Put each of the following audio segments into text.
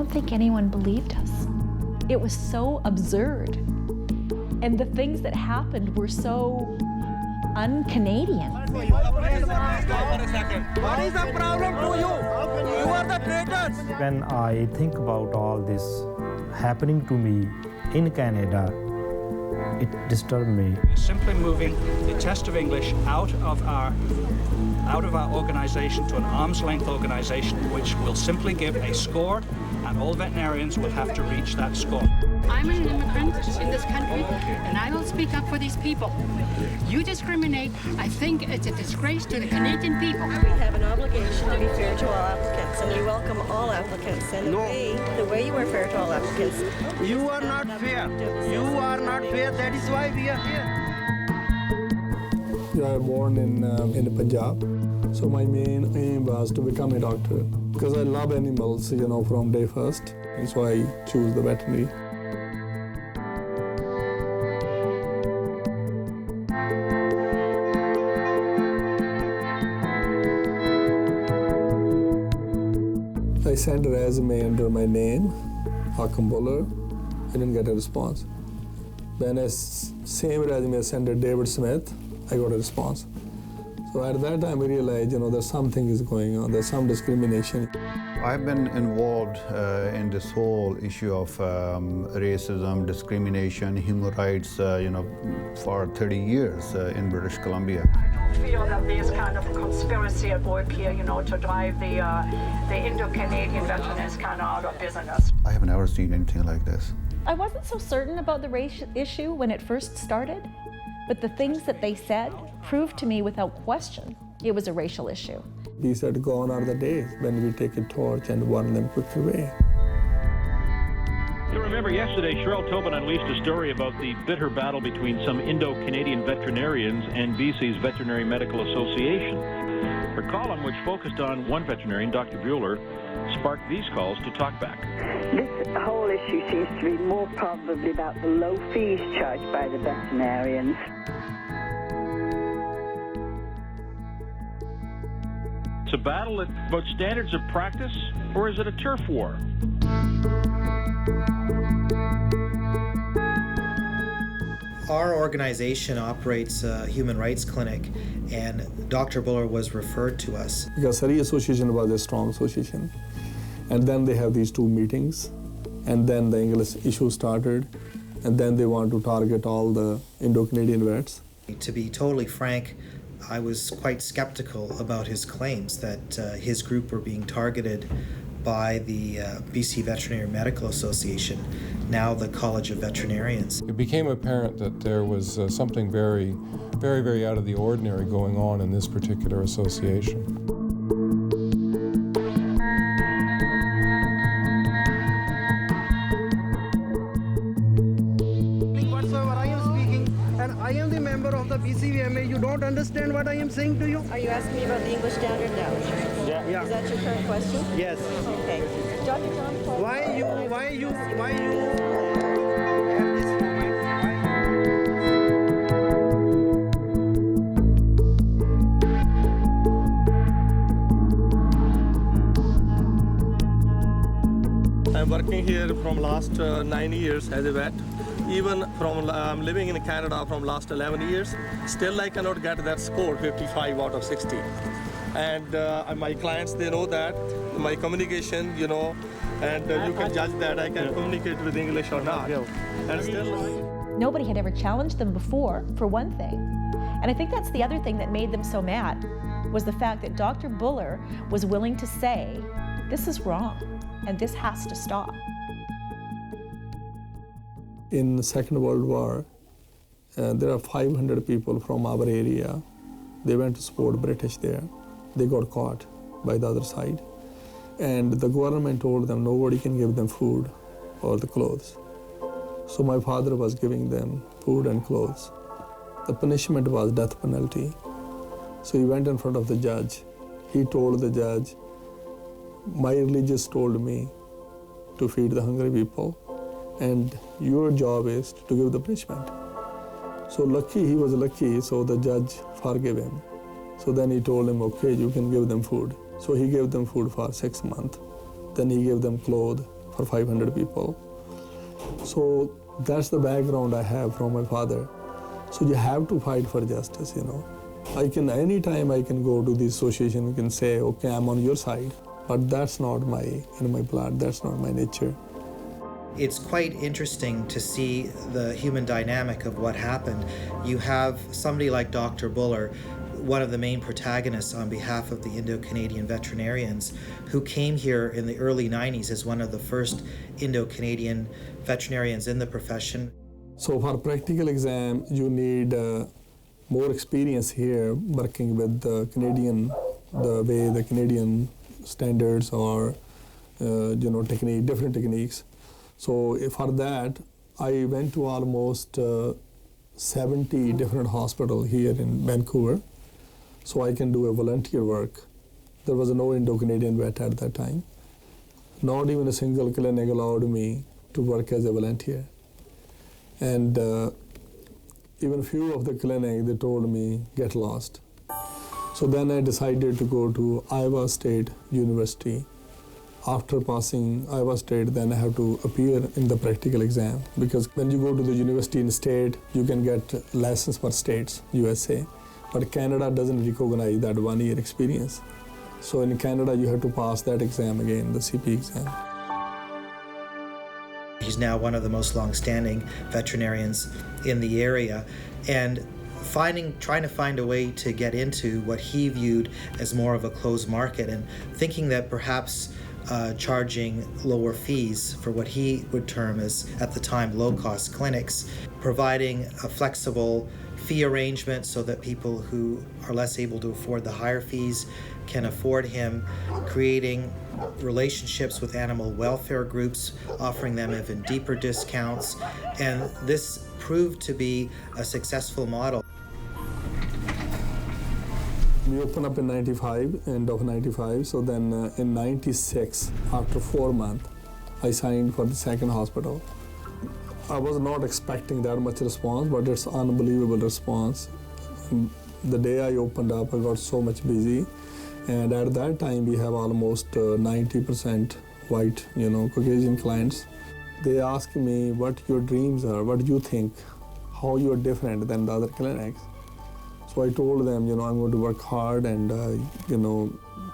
don't think anyone believed us. It was so absurd. And the things that happened were so un-Canadian. What is the problem to you? You are the traitors. When I think about all this happening to me in Canada, it disturbed me. Simply moving the test of English out of our organization to an arm's length organization, which will simply give a score, and all veterinarians will have to reach that score. I'm an immigrant in this country, and I will speak up for these people. You discriminate. I think it's a disgrace to the Canadian people. We have an obligation to be fair to all applicants, and we welcome all applicants. And the way you are fair to all applicants. You are not fair. You are not fair. That is why we are here. I was born in Punjab, so my main aim was to become a doctor because I love animals, from day first, and so I choose the veterinary. I sent a resume under my name, Bhullar. I didn't get a response. When same resume sent to David Smith, I got a response. So at that time, I realized, that something is going on. There's some discrimination. I've been involved in this whole issue of racism, discrimination, human rights, for 30 years in British Columbia. I don't feel that there's kind of a conspiracy at work here, to drive the Indo-Canadian veterinaries kind of out of business. I have never seen anything like this. I wasn't so certain about the race issue when it first started, but the things that they said proved to me without question it was a racial issue. He said, gone are the days when we take a torch and burn them quickly away. You remember yesterday, Cheryl Tobin unleashed a story about the bitter battle between some Indo-Canadian veterinarians and BC's Veterinary Medical Association. Her column, which focused on one veterinarian, Dr. Bhullar, sparked these calls to talk back. This whole issue seems to be more probably about the low fees charged by the veterinarians. It's a battle about standards of practice, or is it a turf war? Our organization operates a human rights clinic, and Dr. Bhullar was referred to us. Because Surrey Association was a strong association. And then they have these two meetings, and then the English issue started, and then they want to target all the Indo-Canadian vets. To be totally frank, I was quite skeptical about his claims that his group were being targeted by the BC Veterinary Medical Association, now the College of Veterinarians. It became apparent that there was something very, very, very out of the ordinary going on in this particular association. I am the member of the BCVMA. You don't understand what I am saying to you? Are you asking me about the English standard now? Yeah. Is that your current question? Yes. Okay. Dr. John, why you I'm working here from last 9 years as a vet. Even from living in Canada from last 11 years, still I cannot get that score, 55 out of 60. And my clients, they know that, my communication, and you can judge that I can communicate with English or not. And still, nobody had ever challenged them before, for one thing. And I think that's the other thing that made them so mad, was the fact that Dr. Bhullar was willing to say, this is wrong, and this has to stop. In the Second World War, there are 500 people from our area. They went to support British there. They got caught by the other side. And the government told them nobody can give them food or the clothes. So my father was giving them food and clothes. The punishment was death penalty. So he went in front of the judge. He told the judge, my religious told me to feed the hungry people, and your job is to give the punishment. So he was lucky, so the judge forgave him. So then he told him, okay, you can give them food. So he gave them food for 6 months. Then he gave them clothes for 500 people. So that's the background I have from my father. So you have to fight for justice, you know. Anytime I can go to the association and can say, okay, I'm on your side, but that's not in my blood, that's not my nature. It's quite interesting to see the human dynamic of what happened. You have somebody like Dr. Bhullar, one of the main protagonists on behalf of the Indo-Canadian veterinarians, who came here in the early 90s as one of the first Indo-Canadian veterinarians in the profession. So for practical exam, you need more experience here working with the way the Canadian standards or different techniques. So for that, I went to almost 70 different hospitals here in Vancouver, so I can do a volunteer work. There was no Indo-Canadian vet at that time. Not even a single clinic allowed me to work as a volunteer. And even few of the clinics, they told me, get lost. So then I decided to go to Iowa State University. After passing Iowa State, then I have to appear in the practical exam, because when you go to the university in state, you can get license for states, USA. But Canada doesn't recognize that 1 year experience. So in Canada, you have to pass that exam again, the CP exam. He's now one of the most long-standing veterinarians in the area, and trying to find a way to get into what he viewed as more of a closed market, and thinking that perhaps charging lower fees for what he would term as, at the time, low-cost clinics, providing a flexible fee arrangement so that people who are less able to afford the higher fees can afford him, creating relationships with animal welfare groups, offering them even deeper discounts, and this proved to be a successful model. We opened up in end of 95, so then in 96, after 4 months, I signed for the second hospital. I was not expecting that much response, but it's unbelievable response. The day I opened up, I got so much busy, and at that time we have almost 90% white, Caucasian clients. They ask me what your dreams are, what do you think, how you're different than the other clinics. So I told them, I'm going to work hard and,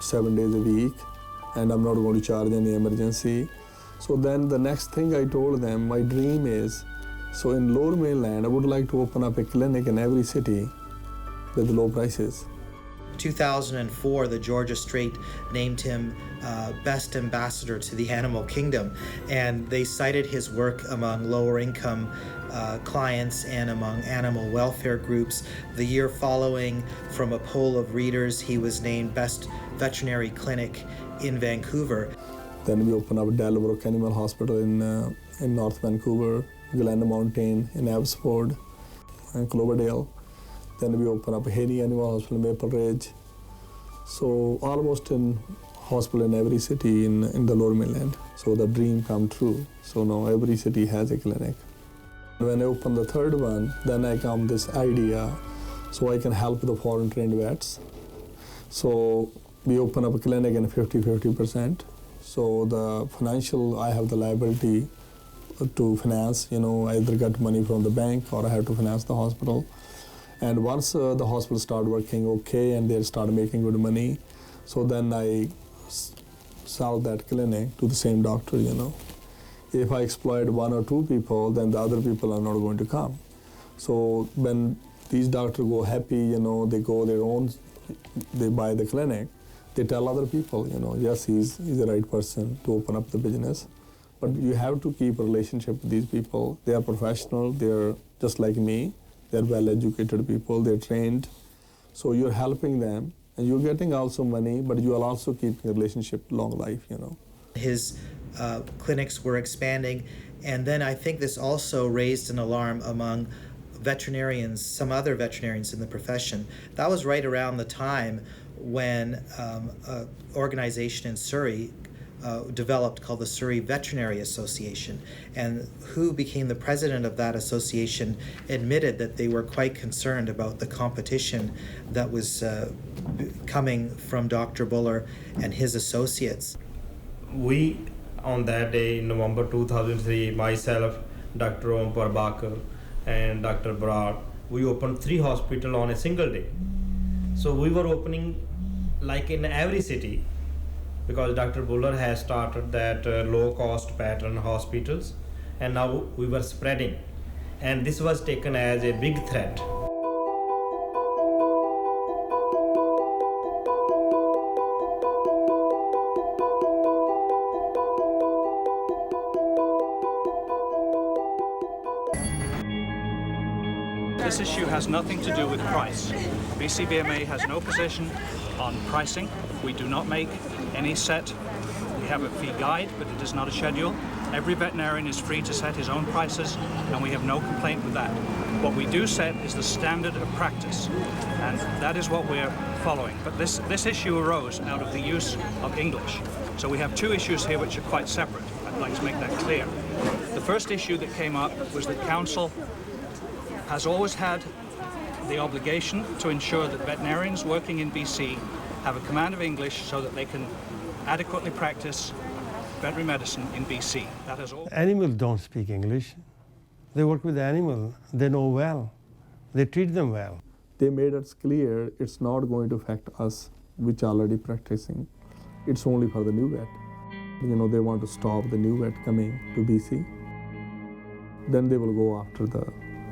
7 days a week, and I'm not going to charge any emergency. So then the next thing I told them, my dream is, so in Lower Mainland, I would like to open up a clinic in every city with low prices. 2004, the Georgia Strait named him Best Ambassador to the Animal Kingdom, and they cited his work among lower income clients and among animal welfare groups. The year following, from a poll of readers, he was named Best Veterinary Clinic in Vancouver. Then we opened up Delbrook Animal Hospital in North Vancouver, Glen Mountain in Abbotsford, and Cloverdale. Then we opened up Haney Animal Hospital, Maple Ridge. So almost in hospital in every city in the Lower Mainland. So the dream come true. So now every city has a clinic. When I opened the third one, then I come this idea, so I can help the foreign trained vets. So we open up a clinic in 50%. So the financial, I have the liability to finance, either get money from the bank or I have to finance the hospital. And once the hospital start working okay and they start making good money, so then I sell that clinic to the same doctor, If I exploit 1 or 2 people, then the other people are not going to come. So when these doctors go happy, they go their own, they buy the clinic, they tell other people, yes, he's the right person to open up the business. But you have to keep a relationship with these people. They are professional, they're just like me. They're well-educated people, they're trained. So you're helping them, and you're getting also money, but you are also keeping a relationship long life, His clinics were expanding, and then I think this also raised an alarm among veterinarians, some other veterinarians in the profession. That was right around the time when an organization in Surrey developed called the Surrey Veterinary Association, and who became the president of that association admitted that they were quite concerned about the competition that was coming from Dr. Bhullar and his associates. We on that day in November 2003, myself, Dr. Om Parbakar, and Dr. Bhullar, we opened 3 hospitals on a single day. So we were opening like in every city, because Dr. Bhullar has started that low-cost pattern hospitals, and now we were spreading. And this was taken as a big threat. This issue has nothing to do with price. BCBMA has no position on pricing. We do not make any set. We have a fee guide, but it is not a schedule. Every veterinarian is free to set his own prices, and we have no complaint with that. What we do set is the standard of practice, and that is what we're following. But this issue arose out of the use of English. So we have 2 issues here which are quite separate. I'd like to make that clear. The first issue that came up was that Council has always had the obligation to ensure that veterinarians working in BC have a command of English so that they can adequately practice veterinary medicine in BC. That has always... Animals don't speak English. They work with animals. They know well. They treat them well. They made us clear it's not going to affect us, which are already practicing. It's only for the new vet. You know, they want to stop the new vet coming to BC. Then they will go after the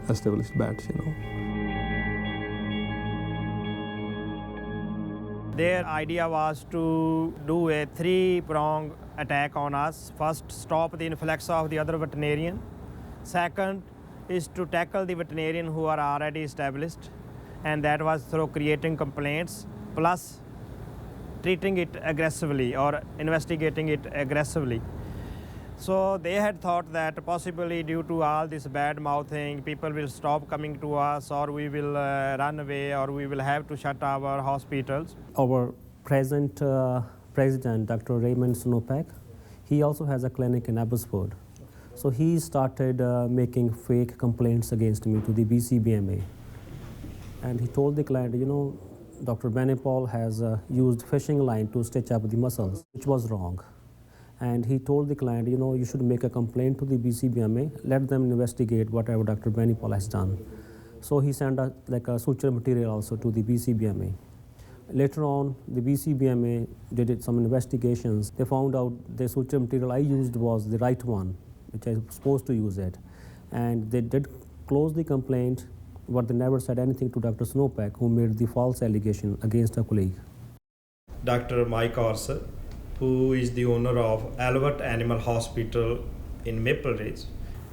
established vets, you know. Their idea was to do a 3-pronged attack on us. First, stop the influx of the other veterinarian. Second is to tackle the veterinarian who are already established, and that was through creating complaints, plus treating it aggressively or investigating it aggressively. So they had thought that possibly due to all this bad mouthing, people will stop coming to us, or we will run away, or we will have to shut our hospitals. Our present president, Dr. Raymond Snowpack, he also has a clinic in Abbotsford. So he started making fake complaints against me to the BCBMA. And he told the client, you know, Dr. Benipol has used fishing line to stitch up the muscles, which was wrong. And he told the client, you know, you should make a complaint to the BCBMA, let them investigate whatever Dr. Benipol has done. So he sent a suture material also to the BCBMA. Later on, the BCBMA did some investigations. They found out the suture material I used was the right one, which I was supposed to use it. And they did close the complaint, but they never said anything to Dr. Snowpack, who made the false allegation against a colleague. Dr. Mike Orser, who is the owner of Albert Animal Hospital in Maple Ridge.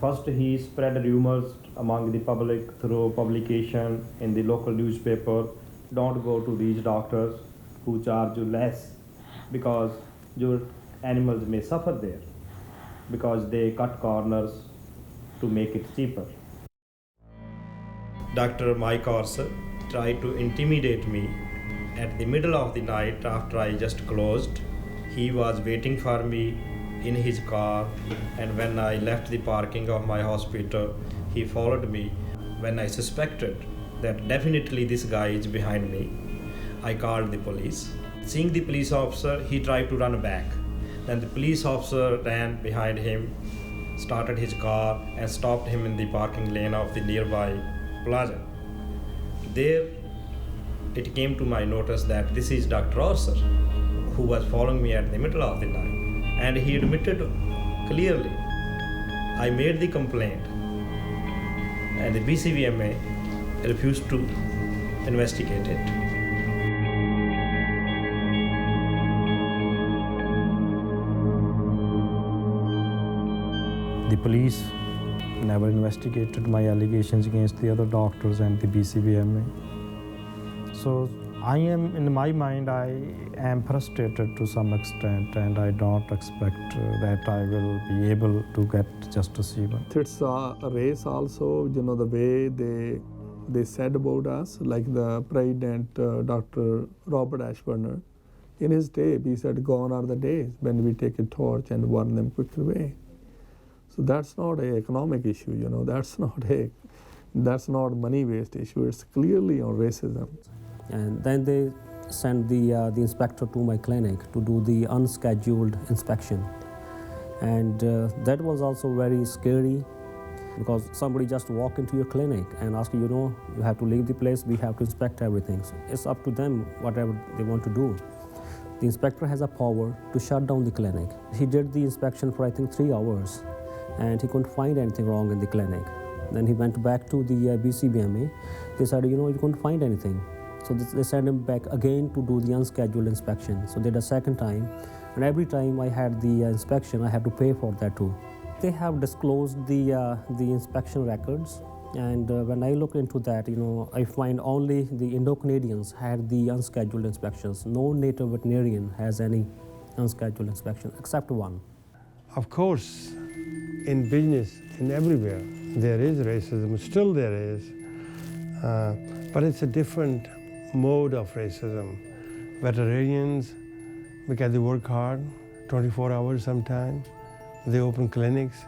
First, he spread rumors among the public through publication in the local newspaper. Don't go to these doctors who charge you less, because your animals may suffer there, because they cut corners to make it cheaper. Dr. Mike Orser tried to intimidate me at the middle of the night after I just closed. He was waiting for me in his car, and when I left the parking of my hospital, he followed me. When I suspected that definitely this guy is behind me, I called the police. Seeing the police officer, he tried to run back. Then the police officer ran behind him, started his car, and stopped him in the parking lane of the nearby plaza. There, it came to my notice that this is Dr. Orser, who was following me at the middle of the night. And he admitted clearly, I made the complaint, and the BCBMA refused to investigate it. The police never investigated my allegations against the other doctors and the BCBMA. So I am, in my mind, I am frustrated to some extent, and I don't expect that I will be able to get justice even. It's a race also, you know, the way they said about us, like the president, Dr. Robert Ashburner. In his day, he said, gone are the days when we take a torch and burn them quickly away. So that's not an economic issue, you know, that's not money-based issue, it's clearly on racism. And then they sent the inspector to my clinic to do the unscheduled inspection. And that was also very scary, because somebody just walk into your clinic and ask you, you have to leave the place, we have to inspect everything. So it's up to them, whatever they want to do. The inspector has a power to shut down the clinic. He did the inspection for, I think, 3 hours, and he couldn't find anything wrong in the clinic. Then he went back to the BCBMA. They said, you couldn't find anything. So they sent him back again to do the unscheduled inspection. So they did a second time, and every time I had the inspection, I had to pay for that too. They have disclosed the inspection records, and when I look into that, I find only the Indo-Canadians had the unscheduled inspections. No native veterinarian has any unscheduled inspection, except one. Of course, in business, in everywhere, there is racism, still there is, but it's a different mode of racism. Veterinarians, because they work hard, 24 hours sometimes, they open clinics,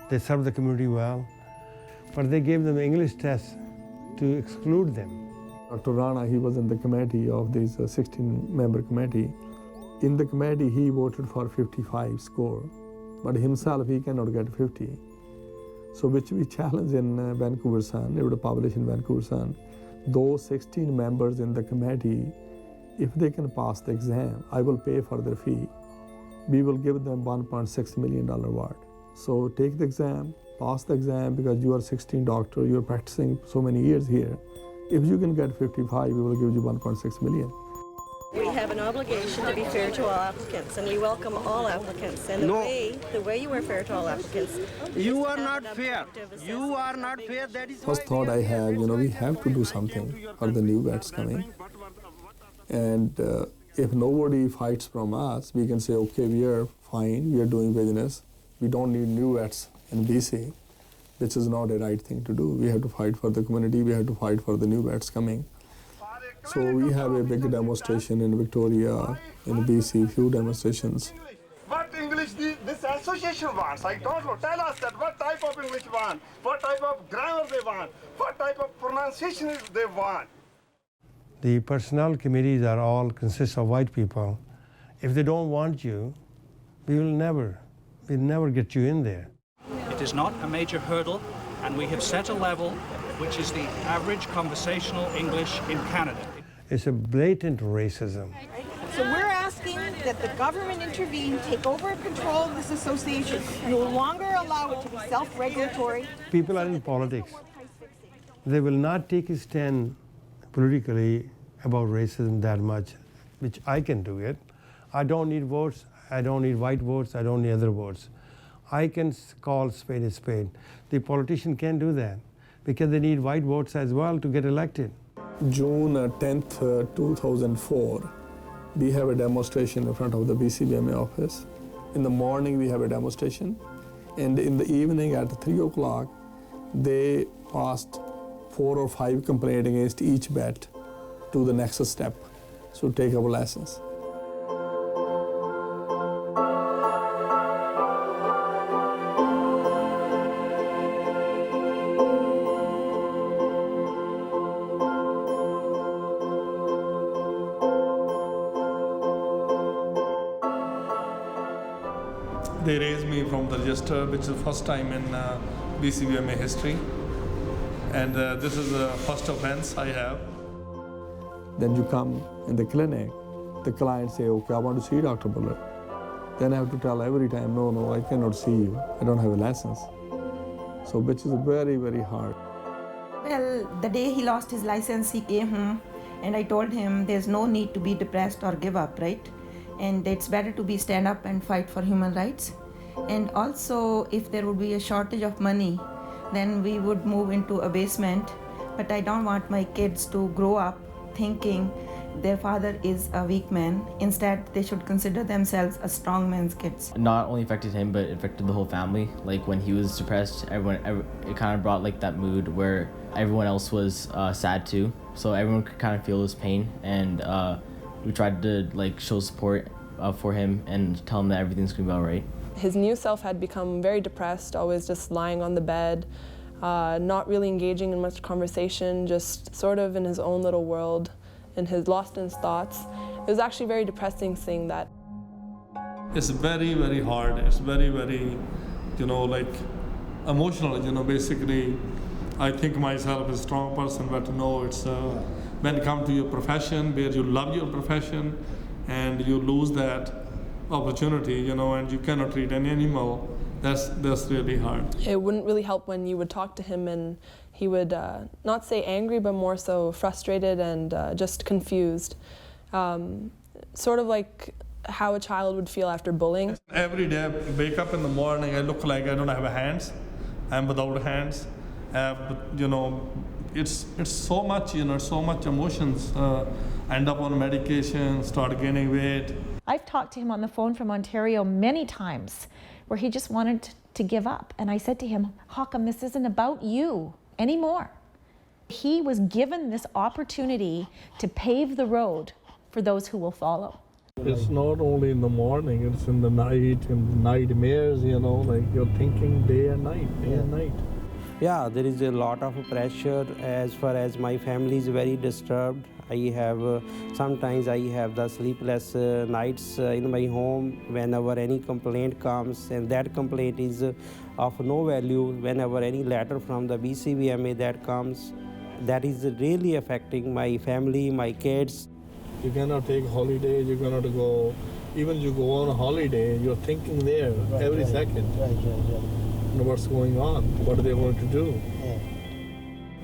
they serve the community well, but they gave them English tests to exclude them. Dr. Rana, he was in the committee of this 16-member committee. In the committee, he voted for 55 score, but himself, he cannot get 50. So which we challenge in Vancouver Sun, it would publish in Vancouver Sun. Those 16 members in the committee, if they can pass the exam, I will pay for their fee. We will give them $1.6 million award. So take the exam, pass the exam, because you are 16 doctor, you are practicing so many years here. If you can get 55, we will give you $1.6 million. We have an obligation to be fair to all applicants, and we welcome all applicants. And the way you are fair to all applicants, you are not fair. You are not fair. That is First thought I have, we have to do something for the new vets coming. And if nobody fights from us, we can say, okay, we are fine, we are doing business. We don't need new vets in BC, which is not a right thing to do. We have to fight for the community, we have to fight for the new vets coming. So we have a big demonstration in Victoria, in BC, few demonstrations. What English this association wants, I don't know. Tell us that what type of English want, what type of grammar they want, what type of pronunciation they want. The personnel committees are all consist of white people. If they don't want you, we'll never get you in there. It is not a major hurdle, and we have set a level which is the average conversational English in Canada. It's a blatant racism. So we're asking that the government intervene, take over control of this association, no longer allow it to be self-regulatory. People are in politics. They will not take a stand politically about racism that much, which I can do it. I don't need votes, I don't need white votes, I don't need other votes. I can call spade a spade. The politician can't do that because they need white votes as well to get elected. June 10th, 2004, we have a demonstration in front of the BCBMA office. In the morning, we have a demonstration, and in the evening at 3 o'clock, they passed 4 or 5 complaints against each vet to the next step, so take our lessons. They raised me from the register, which is the first time in BCBMA history. And this is the first offense I have. Then you come in the clinic, the client say, okay, I want to see Dr. Bhullar. Then I have to tell every time, no, I cannot see you. I don't have a license. So which is very, very hard. Well, the day he lost his license, he came home and I told him there's no need to be depressed or give up, right? And it's better to be stand up and fight for human rights. And also, if there would be a shortage of money, then we would move into a basement. But I don't want my kids to grow up thinking their father is a weak man. Instead, they should consider themselves a strong man's kids. Not only affected him, but it affected the whole family. Like when he was depressed, it kind of brought like that mood where everyone else was sad too. So everyone could kind of feel his pain, and we tried to like show support for him and tell him that everything's gonna be all right. His new self had become very depressed, always just lying on the bed, not really engaging in much conversation, just sort of in his own little world, and lost in his thoughts. It was actually very depressing seeing that. it's very, very hard. It's very, very, like emotional, basically. I think myself as a strong person, but it's when it comes to your profession, where you love your profession, and you lose that opportunity, and you cannot treat any animal, that's really hard. It wouldn't really help when you would talk to him and he would not say angry, but more so frustrated and just confused. Sort of like how a child would feel after bullying. Every day I wake up in the morning, I look like I don't have hands. I'm without hands. It's so much, so much emotions. End up on medication, start gaining weight. I've talked to him on the phone from Ontario many times where he just wanted to give up. And I said to him, Håkam, this isn't about you anymore. He was given this opportunity to pave the road for those who will follow. It's not only in the morning, it's in the night, in the nightmares, like you're thinking day and night. Yeah, there is a lot of pressure as far as my family is very disturbed. Sometimes I have the sleepless nights in my home whenever any complaint comes, and that complaint is of no value. Whenever any letter from the BCBMA that comes, that is really affecting my family, my kids. You cannot take holidays, you cannot go, even you go on a holiday, you're thinking there every second. What's going on, what are they going to do?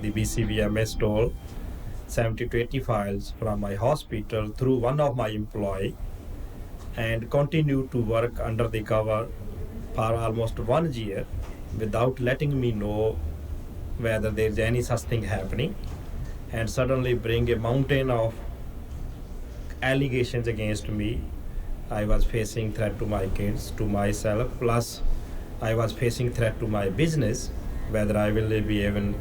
The BCBMA stole 70 to 80 files from my hospital through one of my employees and continued to work under the cover for almost 1 year without letting me know whether there's any such thing happening, and suddenly bring a mountain of allegations against me. I was facing threat to my kids, to myself, plus I was facing threat to my business, whether I will be able to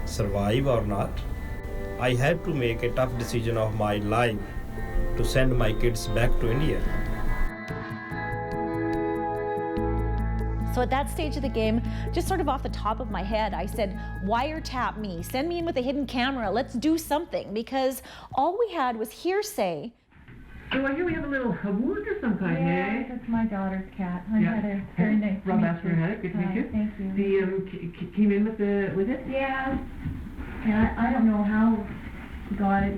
survive or not. I had to make a tough decision of my life to send my kids back to India. So at that stage of the game, just sort of off the top of my head, I said, wiretap me, send me in with a hidden camera, let's do something, because all we had was hearsay. So I hear we have a wound or some kind, Yeah, that's my daughter's cat. I'm Heather. Very nice to Rob meet Astor you. had it. Good to meet you. Thank you. The came in with it? Yeah. And I don't know how he got it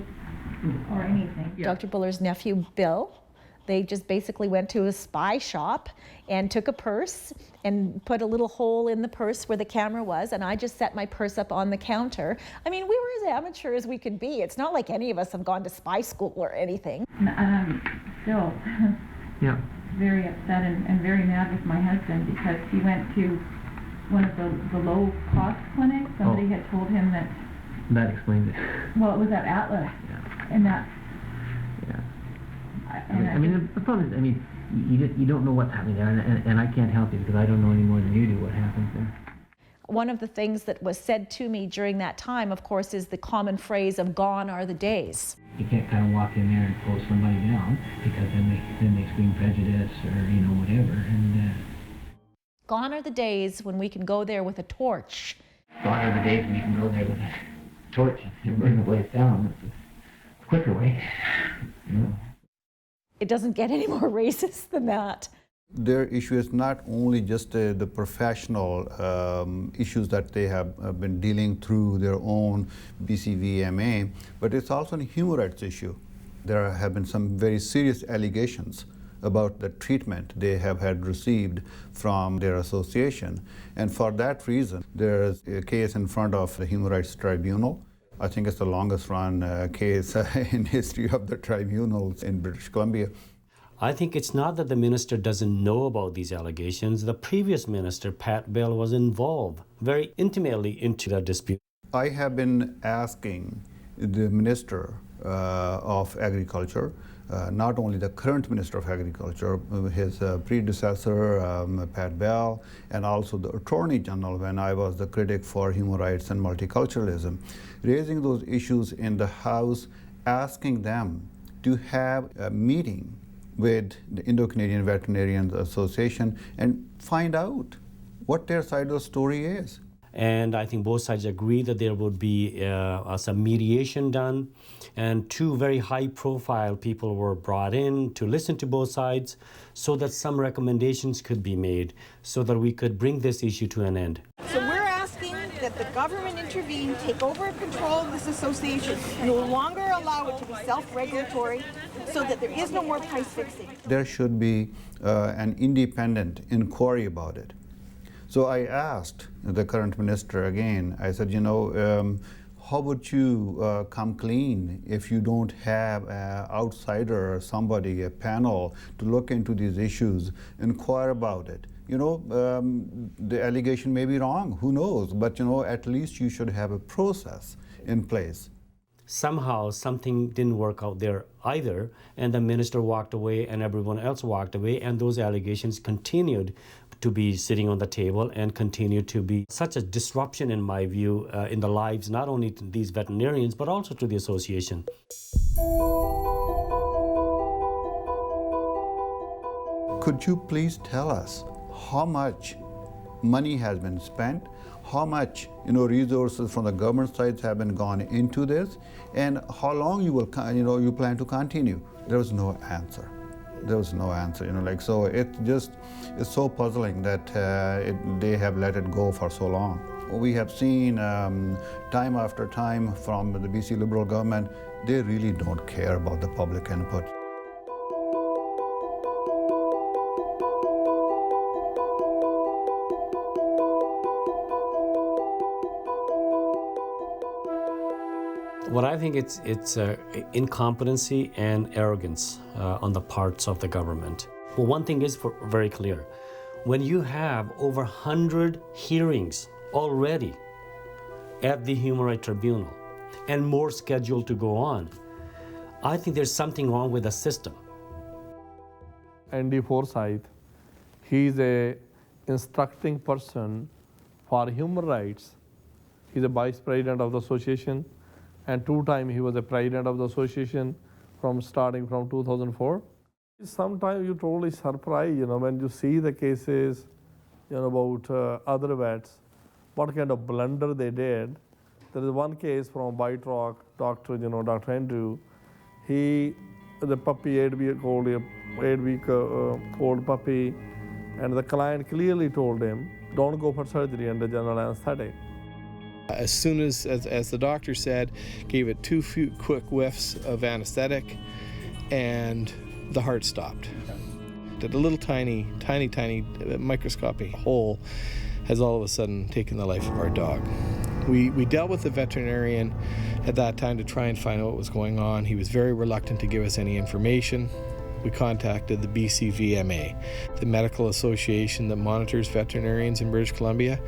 or anything. Dr. Bhullar's nephew, Bill, they just basically went to a spy shop and took a purse and put a little hole in the purse where the camera was, and I just set my purse up on the counter. I mean, we were as amateur as we could be. It's not like any of us have gone to spy school or anything. And I'm still very upset and very mad with my husband because he went to one of the low-cost clinics. Somebody had told him that... That explains it. Well, it was at Atlas. And that... The problem is, you don't know what's happening there, and I can't help you because I don't know any more than you do what happens there. One of the things that was said to me during that time, of course, is the common phrase of gone are the days. You can't kind of walk in there and close somebody down because then they scream prejudice or whatever. And gone are the days when we can go there with a torch. Gone are the days when you can go there with a torch and burn the place down. It's a quicker way. It doesn't get any more racist than that. Their issue is not only just the professional issues that they have been dealing through their own BCVMA, but it's also a human rights issue. There have been some very serious allegations about the treatment they have had received from their association. And for that reason, there is a case in front of the Human Rights Tribunal. I think it's the longest run case in history of the tribunals in British Columbia. I think it's not that the minister doesn't know about these allegations. The previous minister, Pat Bell, was involved very intimately into the dispute. I have been asking the Minister of Agriculture, not only the current Minister of Agriculture, his predecessor, Pat Bell, and also the Attorney General when I was the critic for human rights and multiculturalism, raising those issues in the House, asking them to have a meeting with the Indo-Canadian Veterinarian Association and find out what their side of the story is. And I think both sides agreed that there would be some mediation done. And 2 very high-profile people were brought in to listen to both sides so that some recommendations could be made so that we could bring this issue to an end. So we're asking that the government intervene, take over control of this association, no longer allow it to be self-regulatory so that there is no more price fixing. There should be an independent inquiry about it. So I asked the current minister again, I said, how would you come clean if you don't have an outsider or somebody, a panel, to look into these issues, inquire about it? The allegation may be wrong, who knows, but at least you should have a process in place. Somehow something didn't work out there either, and the minister walked away and everyone else walked away, and those allegations continued to be sitting on the table and continue to be such a disruption, in my view, in the lives not only to these veterinarians but also to the association. Could you please tell us how much money has been spent, how much resources from the government sides have been gone into this, and how long you will you plan to continue? There was no answer. There was no answer. So it's so puzzling that they have let it go for so long. We have seen time after time from the BC Liberal government, they really don't care about the public input. What I think it's incompetency and arrogance on the parts of the government. Well, one thing is very clear. When you have over 100 hearings already at the Human Rights Tribunal and more scheduled to go on, I think there's something wrong with the system. Andy Forsyth, he's a instructing person for human rights. He's a vice president of the association, and 2 times he was a president of the association starting from 2004. Sometimes you're totally surprised, when you see the cases, about other vets, what kind of blunder they did. There is one case from White Rock, Dr. Andrew. The puppy, 8-week-old puppy, and the client clearly told him, don't go for surgery under general anesthetic. As soon as the doctor said, gave it 2 quick whiffs of anesthetic, and the heart stopped. Did a little tiny microscopic hole has all of a sudden taken the life of our dog. We dealt with the veterinarian at that time to try and find out what was going on. He was very reluctant to give us any information. We contacted the BC VMA, the medical association that monitors veterinarians in British Columbia,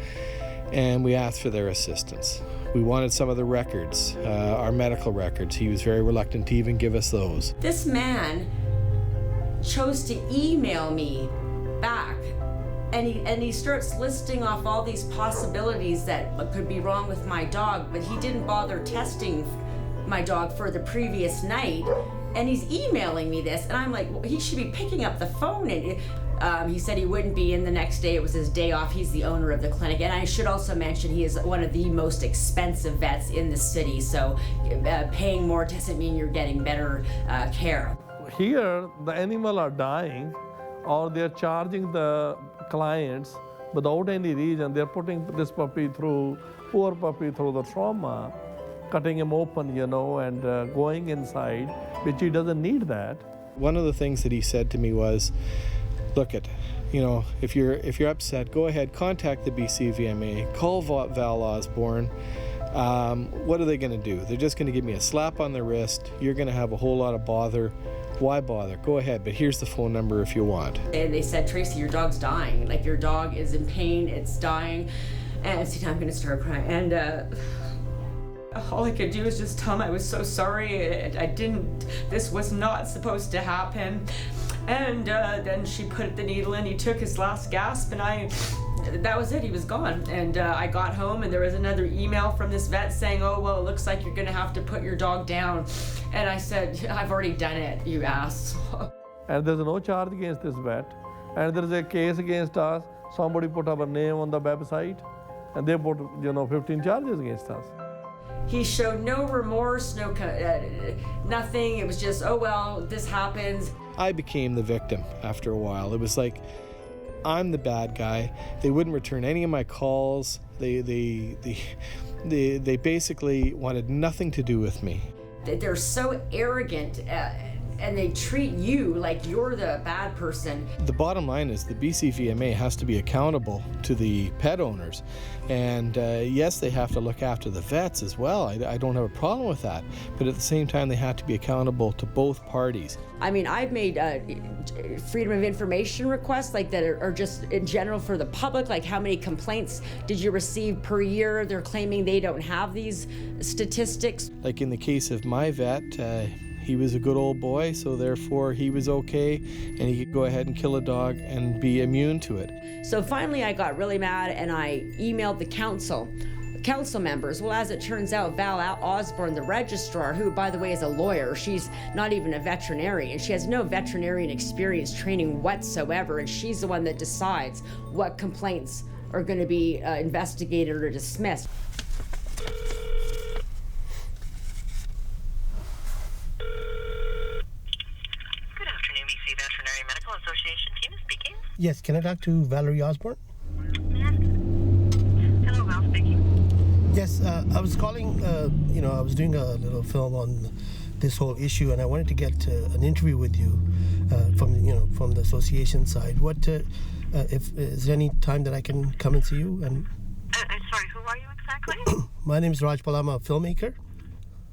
and we asked for their assistance. We wanted some of the records, our medical records. He was very reluctant to even give us those. This man chose to email me back, and he starts listing off all these possibilities that could be wrong with my dog, but he didn't bother testing my dog for the previous night, and he's emailing me this, and I'm like, well, he should be picking up the phone. And he said he wouldn't be in the next day. It was his day off. He's the owner of the clinic, and I should also mention he is one of the most expensive vets in the city, so paying more doesn't mean you're getting better care. Here, the animals are dying, or they're charging the clients without any reason. They're putting this poor puppy through the trauma, cutting him open, and going inside, which he doesn't need that. One of the things that he said to me was, look if you're upset, go ahead, contact the BC VMA, call Val Osborne. What are they going to do? They're just going to give me a slap on the wrist. You're going to have a whole lot of bother. Why bother? Go ahead, but here's the phone number if you want. And they said, Tracy, your dog's dying. Like, your dog is in pain, it's dying. And see, I'm going to start crying. And all I could do was just tell him I was so sorry. This was not supposed to happen. And then she put the needle in, he took his last gasp, and that was it, he was gone. And I got home, and there was another email from this vet saying, oh, well, it looks like you're gonna have to put your dog down. And I said, I've already done it, you ass. And there's no charge against this vet. And there's a case against us. Somebody put our name on the website, and they put 15 charges against us. He showed no remorse, nothing. It was just, oh well, this happens. I became the victim after a while. It was like, I'm the bad guy. They wouldn't return any of my calls. They basically wanted nothing to do with me. They're so arrogant, and they treat you like you're the bad person. The bottom line is the BCVMA has to be accountable to the pet owners. And yes, they have to look after the vets as well. I don't have a problem with that. But at the same time, they have to be accountable to both parties. I mean, I've made freedom of information requests like that are just in general for the public, like how many complaints did you receive per year? They're claiming they don't have these statistics. Like in the case of my vet, he was a good old boy, so therefore he was okay, and he could go ahead and kill a dog and be immune to it. So finally I got really mad and I emailed the council members. Well, as it turns out, Val Osborne, the registrar, who by the way is a lawyer, she's not even a veterinarian. She has no veterinarian experience training whatsoever, and she's the one that decides what complaints are going to be investigated or dismissed. Yes, can I talk to Valerie Osborne? Hello, Val speaking. Yes, I was calling, I was doing a little film on this whole issue, and I wanted to get an interview with you from the association side. If is there any time that I can come and see you? And sorry, who are you exactly? My name is Rajpal. I'm a filmmaker.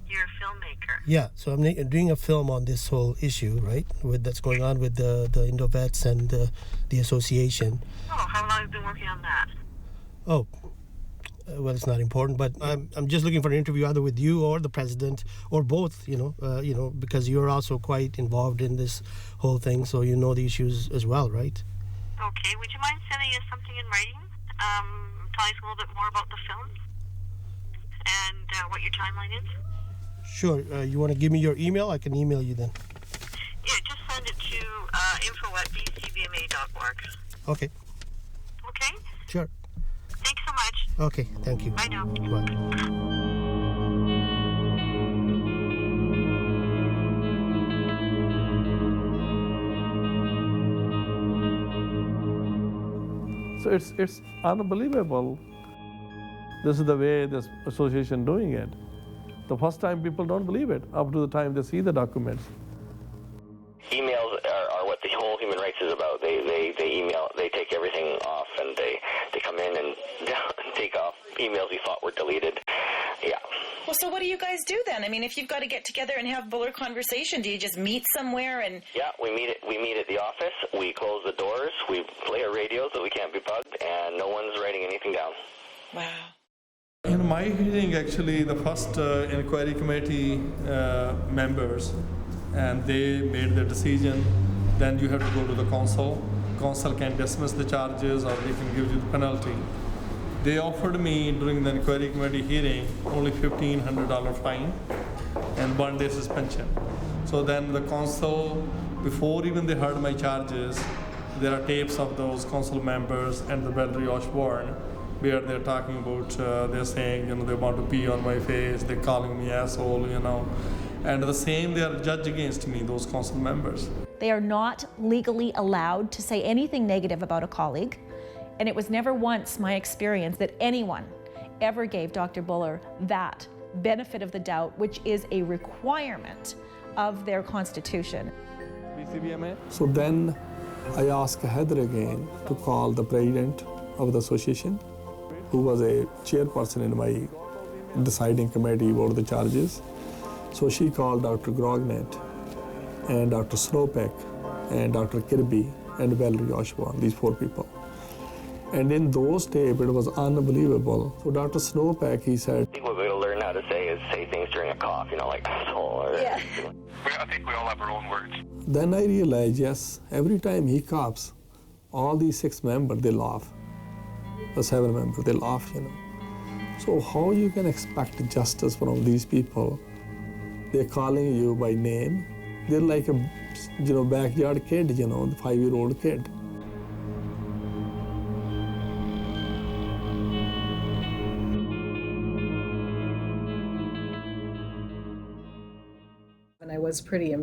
You're a filmmaker. Yeah, so I'm doing a film on this whole issue, right, that's going on with the Indo-Vets and the association. Oh, how long have you been working on that? Oh, well, it's not important, but I'm just looking for an interview either with you or the president or both, because you're also quite involved in this whole thing, so you know the issues as well, right? Okay, would you mind sending us something in writing, telling us a little bit more about the film and what your timeline is? Sure. You want to give me your email? I can email you then. Yeah, just send it to info@bcvma.org. Okay. Okay? Sure. Thanks so much. Okay, thank you. Bye now. Bye. So it's unbelievable. This is the way this association doing it. The first time people don't believe it, up to the time they see the documents. Emails are what the whole human rights is about. They email, they take everything off, and they come in and take off emails we thought were deleted. Yeah. Well, so what do you guys do then? I mean, if you've got to get together and have Bhullar conversation, do you just meet somewhere and... Yeah, we meet at the office, we close the doors, we play our radio so we can't be bugged, and no one's writing anything down. Wow. In my hearing, actually, the first inquiry committee members, and they made their decision. Then you have to go to the council. Council can dismiss the charges, or they can give you the penalty. They offered me during the inquiry committee hearing only $1,500 fine and 1 day suspension. So then the council, before even they heard my charges, there are tapes of those council members and the Valerie Osborne, where they're talking about, they're saying, they want to pee on my face, they're calling me asshole, And the same, they are judged against me, those council members. They are not legally allowed to say anything negative about a colleague. And it was never once my experience that anyone ever gave Dr. Bhullar that benefit of the doubt, which is a requirement of their constitution. BCVMA? So then I asked Heather again to call the president of the association, who was a chairperson in my deciding committee about the charges. So she called Dr. Grognet and Dr. Snowpeck and Dr. Kirby and Valerie Osborne, these 4 people. And in those tapes, it was unbelievable. So Dr. Snowpeck, he said, I think what we'll learn how to say is say things during a cough, like asshole. Yeah. I think we all have our own words. Then I realized, yes, every time he coughs, all these 6 members, they laugh. The 7 members, they laugh, So how you can expect justice from these people? They're calling you by name. They're like a, backyard kid, the 5-year-old kid. I was pretty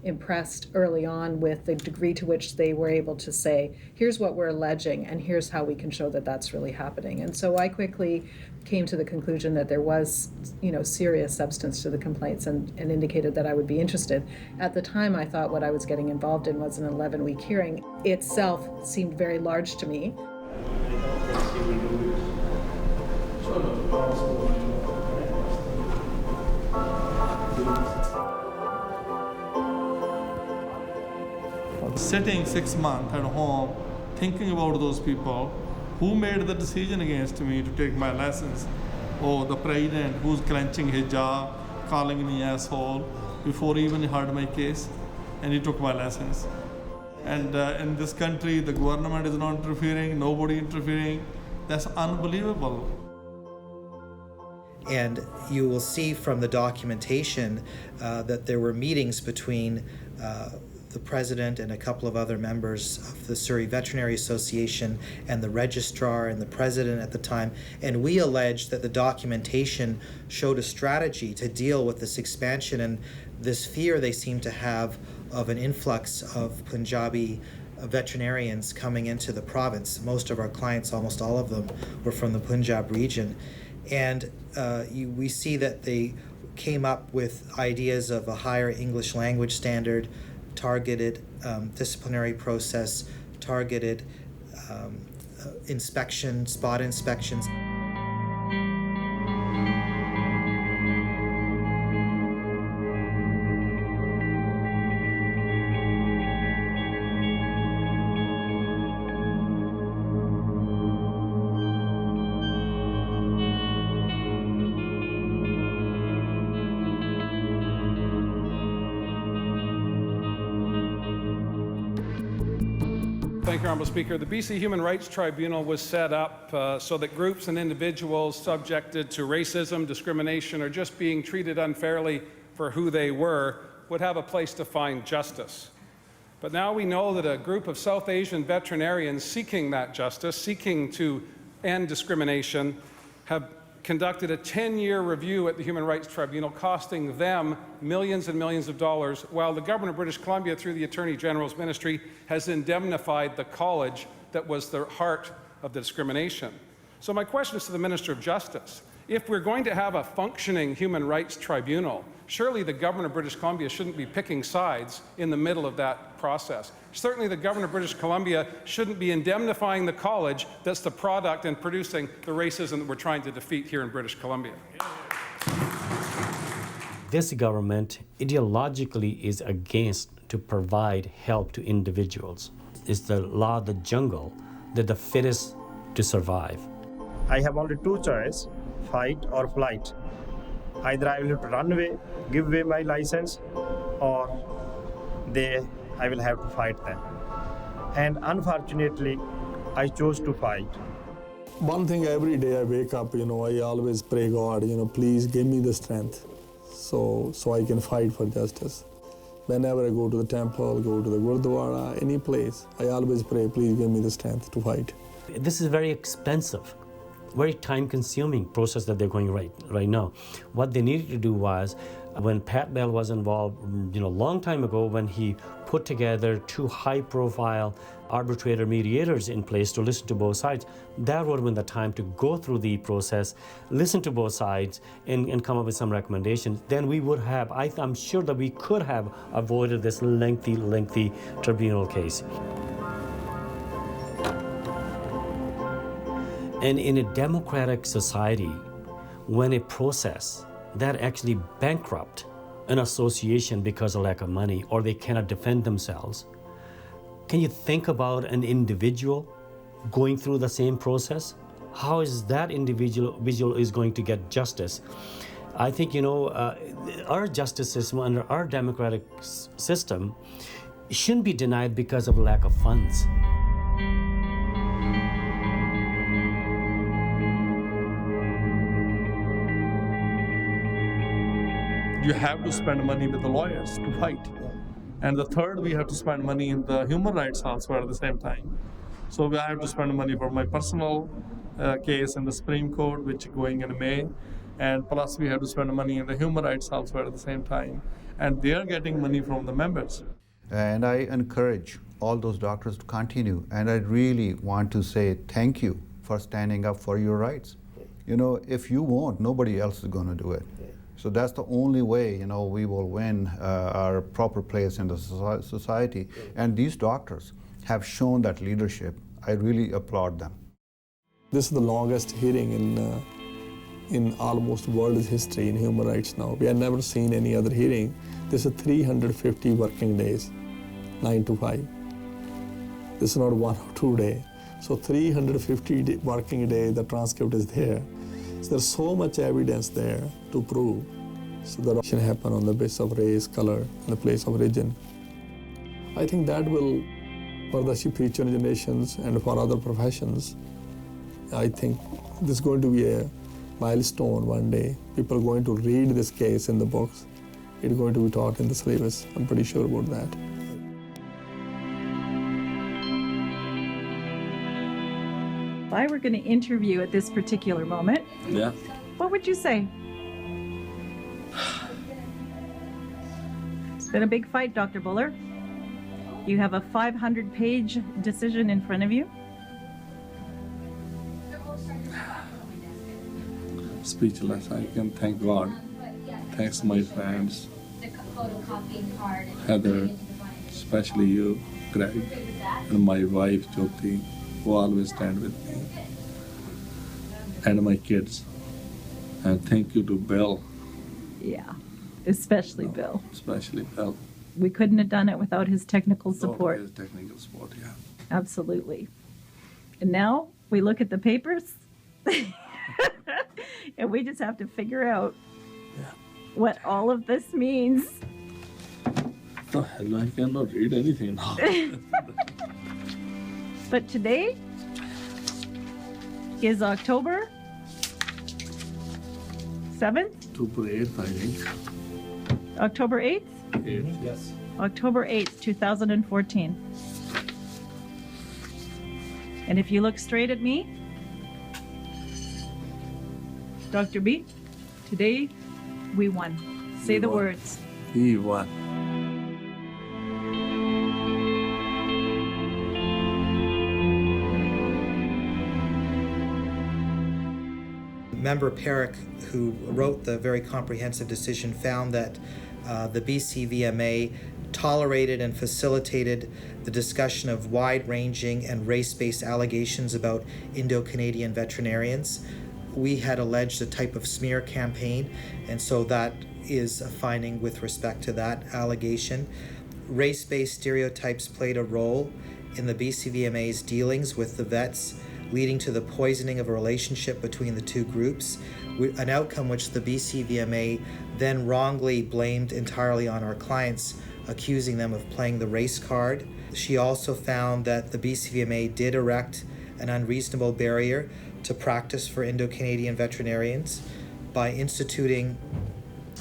impressed early on with the degree to which they were able to say, here's what we're alleging and here's how we can show that that's really happening. And so I quickly came to the conclusion that there was, serious substance to the complaints and indicated that I would be interested. At the time, I thought what I was getting involved in was an 11-week hearing. Itself seemed very large to me. Sitting 6 months at home, thinking about those people who made the decision against me to take my lessons. Oh, the president who's clenching his jaw, calling me asshole before even he heard my case, and he took my lessons. And in this country, the government is not interfering, nobody interfering. That's unbelievable. And you will see from the documentation that there were meetings between the president and a couple of other members of the Surrey Veterinary Association and the registrar and the president at the time. And we alleged that the documentation showed a strategy to deal with this expansion and this fear they seem to have of an influx of Punjabi veterinarians coming into the province. Most of our clients, almost all of them, were from the Punjab region. And we see that they came up with ideas of a higher English language standard, targeted disciplinary process, targeted inspection, spot inspections. Thank you, Honourable Speaker. The BC Human Rights Tribunal was set up so that groups and individuals subjected to racism, discrimination, or just being treated unfairly for who they were would have a place to find justice. But now we know that a group of South Asian veterinarians seeking that justice, seeking to end discrimination, have conducted a 10-year review at the Human Rights Tribunal, costing them millions and millions of dollars, while the Government of British Columbia, through the Attorney General's Ministry, has indemnified the college that was the heart of the discrimination. So my question is to the Minister of Justice. If we're going to have a functioning Human Rights Tribunal, surely the Government of British Columbia shouldn't be picking sides in the middle of that process. Certainly the Government of British Columbia shouldn't be indemnifying the college that's the product and producing the racism that we're trying to defeat here in British Columbia. This government ideologically is against to provide help to individuals. It's the law of the jungle, that the fittest to survive. I have only two choices, fight or flight. Either I will have to run away, give away my license, or I will have to fight them. And unfortunately, I chose to fight. One thing every day I wake up, I always pray God, please give me the strength so I can fight for justice. Whenever I go to the temple, go to the Gurdwara, any place, I always pray, please give me the strength to fight. This is very expensive, very time-consuming process that they're going right now. What they needed to do was, when Pat Bell was involved, a long time ago, when he put together two high-profile arbitrator mediators in place to listen to both sides, that would have been the time to go through the process, listen to both sides, and come up with some recommendations. Then we would have, I'm sure that we could have avoided this lengthy tribunal case. And in a democratic society, when a process that actually bankrupt an association because of lack of money, or they cannot defend themselves, can you think about an individual going through the same process? How is that individual is going to get justice? I think, our justice system under our democratic system shouldn't be denied because of lack of funds. You have to spend money with the lawyers to fight. And the third, we have to spend money in the human rights also at the same time. So I have to spend money for my personal case in the Supreme Court, which is going in May. and plus we have to spend money in the human rights also at the same time, and they are getting money from the members. And I encourage all those doctors to continue, and I really want to say thank you for standing up for your rights. You know, if you won't, nobody else is going to do it. So that's the only way, you know, we will win our proper place in the society. And these doctors have shown that leadership. I really applaud them. This is the longest hearing in almost world's history in human rights now. We have never seen any other hearing. This is 350 working days, 9 to 5. This is not 1 or 2 days. So 350 working days, the transcript is there. So there's so much evidence there to prove. So the action happen on the basis of race, color, and the place of origin. I think that will, for the future generations and for other professions, I think this is going to be a milestone one day. People are going to read this case in the books. It's going to be taught in the syllabus. I'm pretty sure about that. If I were going to interview at this particular moment, Yeah. what would you say? It's been a big fight, Dr. Bhullar. You have a 500-page decision in front of you. Speechless. I can thank God. Thanks my friends, Heather, especially you, Greg, and my wife, Jyoti, who always stand with me, and my kids. And thank you to Bill. Yeah, especially Bill. Especially Bill. We couldn't have done it without his technical support. His technical support, yeah. Absolutely. And now we look at the papers and we just have to figure out what all of this means. The hell, I cannot read anything now. But today is October 7th? October 8th, I think. October 8th? 8th, yes. October 8th, 2014. And if you look straight at me, Dr. B, today we won. Say the words. We won. Member Perrick, who wrote the very comprehensive decision, found that the BCVMA tolerated and facilitated the discussion of wide-ranging and race-based allegations about Indo-Canadian veterinarians. We had alleged a type of smear campaign, and so that is a finding with respect to that allegation. Race-based stereotypes played a role in the BCVMA's dealings with the vets, leading to the poisoning of a relationship between the two groups, an outcome which the BCVMA then wrongly blamed entirely on our clients, accusing them of playing the race card. She also found that the BCVMA did erect an unreasonable barrier to practice for Indo-Canadian veterinarians by instituting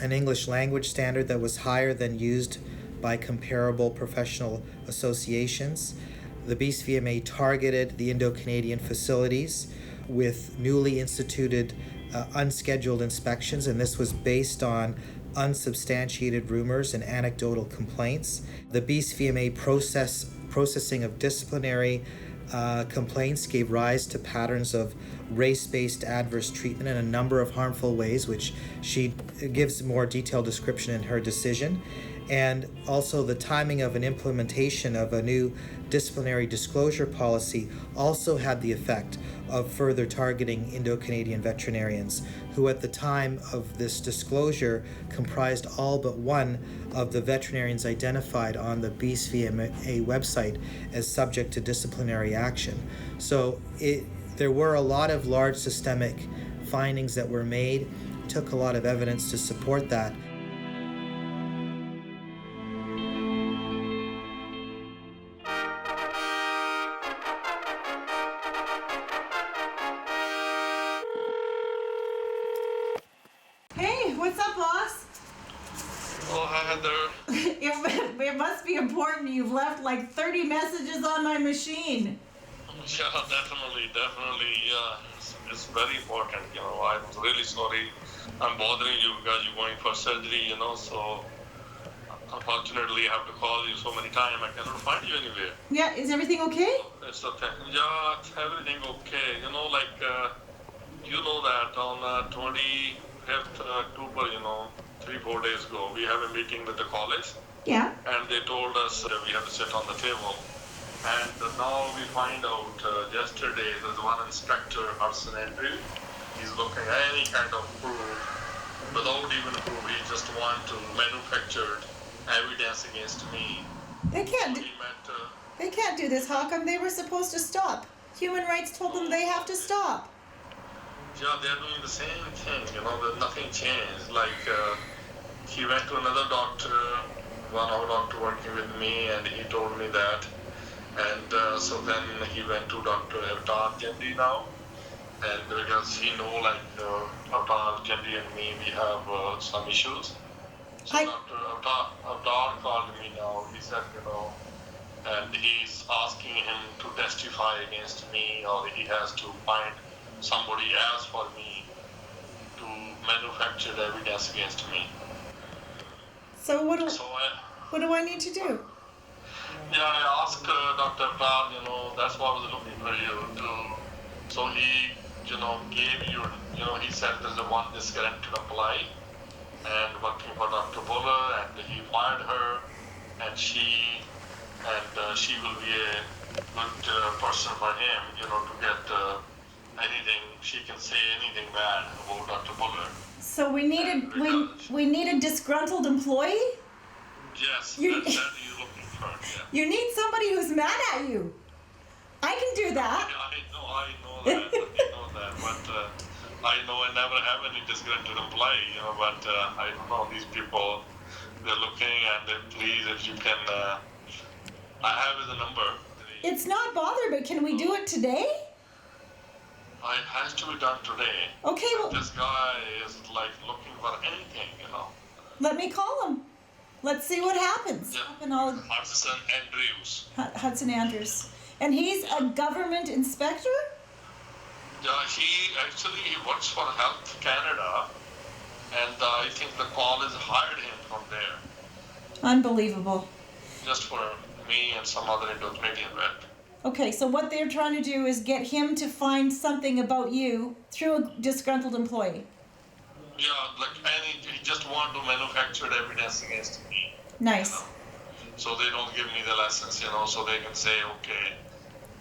an English language standard that was higher than used by comparable professional associations. The BCVMA targeted the Indo-Canadian facilities with newly instituted unscheduled inspections, and this was based on unsubstantiated rumors and anecdotal complaints. The BCVMA processing of disciplinary complaints gave rise to patterns of race-based adverse treatment in a number of harmful ways, which she gives more detailed description in her decision. And also the timing of an implementation of a new disciplinary disclosure policy also had the effect of further targeting Indo-Canadian veterinarians, who at the time of this disclosure comprised all but one of the veterinarians identified on the BCVMA website as subject to disciplinary action. So there were a lot of large systemic findings that were made. It took a lot of evidence to support that. Hey, what's up, boss? Oh, hi, Heather. It must be important. You've left like 30 messages on my machine. Yeah, definitely, yeah. It's very important, I'm really sorry I'm bothering you because you're going for surgery, so unfortunately I have to call you so many times. I cannot find you anywhere. Yeah, is everything okay? It's okay. Yeah, it's everything okay. You know that on 25th October, 3-4 days ago, we have a meeting with the college. Yeah. And they told us that we have to sit on the table. And now we find out yesterday there's one inspector, Hudson Andrew. He's looking at any kind of proof without even proof. He just want to manufacture evidence against me. They can't. They can't do this. How come they were supposed to stop? Human rights told them they have to stop. Yeah, they're doing the same thing. There's nothing changed. Like he went to another doctor, one of doctor working with me, and he told me that. And so then he went to Dr. Avatar Kendi now. And because he know Avatar Kendi and me, we have some issues. So Dr. Avatar called me now. He said, and he's asking him to testify against me, or he has to find somebody else for me to manufacture the evidence against me. So what do I need to do? Yeah, I asked Dr. Avatar, that's what I was looking for you to. So he, gave you, he said there's a one disgruntled employee and working for Dr. Bhullar, and he fired her, and she will be a good person for him, to get anything. She can say anything bad about Dr. Bhullar. So we need a disgruntled employee? Yes, that's what you're looking for. Yeah. You need somebody who's mad at you. I can do that. I know that. But I know I never have any disgruntled employee, but I don't know, these people, they're looking and please, if you can, I have the number. It's not bother, but can we do it today? It has to be done today. Okay, well. This guy is looking for anything, Let me call him. Let's see what happens. Yeah. Hudson Andrews. Hudson Andrews. And he's a government inspector? Yeah, he works for Health Canada, and I think the college hired him from there. Unbelievable. Just for me and some other Indo-Canadian vet. Okay, so what they're trying to do is get him to find something about you through a disgruntled employee. Yeah, he just want to manufacture evidence against me. Nice. So they don't give me the license, so they can say, okay,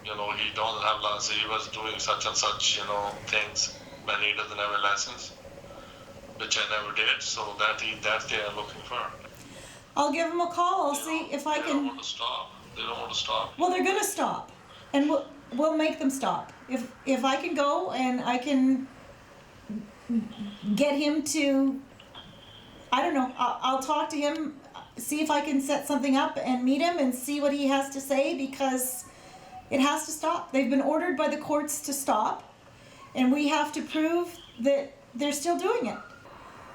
he don't have license, he was doing such and such, things when he doesn't have a license, which I never did, so that they are looking for. I'll give him a call, I'll see if I can... They don't want to stop. They don't want to stop. Well, they're going to stop, and we'll make them stop. If I can go and I can get him to, I don't know, I'll talk to him, see if I can set something up and meet him and see what he has to say, because it has to stop. They've been ordered by the courts to stop, and we have to prove that they're still doing it.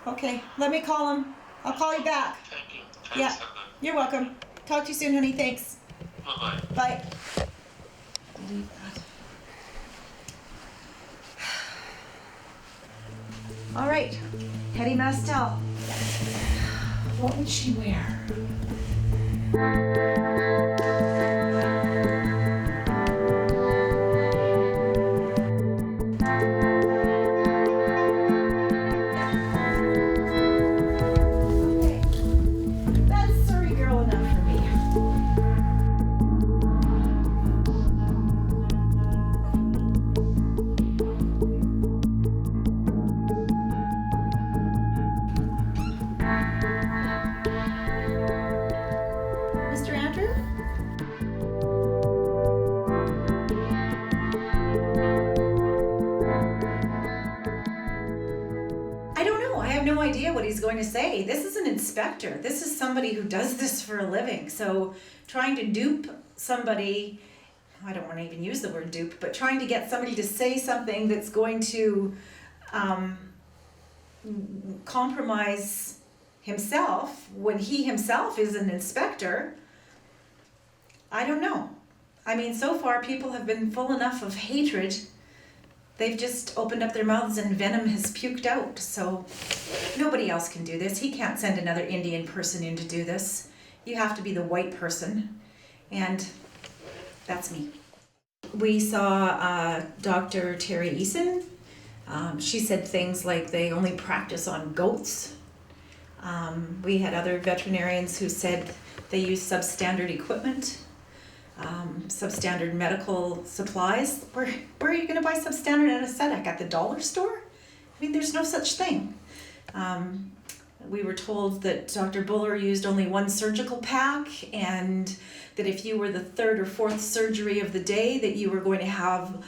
Okay, let me call him. I'll call you back. Thank you. Yeah, you're welcome. Talk to you soon, honey. Thanks. Bye-bye. Bye. All right, Hetty Mastel. What would she wear? Going to say, this is an inspector. This is somebody who does this for a living. So trying to dupe somebody, I don't want to even use the word dupe, but trying to get somebody to say something that's going to compromise himself when he himself is an inspector, I don't know. I mean, so far people have been full enough of hatred They've just opened up their mouths and venom has puked out. So nobody else can do this. He can't send another Indian person in to do this. You have to be the white person. And that's me. We saw Dr. Terry Eason. She said things like they only practice on goats. We had other veterinarians who said they use substandard equipment, substandard medical supplies. Where are you going to buy substandard anesthetic? At the dollar store? I mean, there's no such thing. We were told that Dr. Bhullar used only one surgical pack, and that if you were the third or fourth surgery of the day, that you were going to have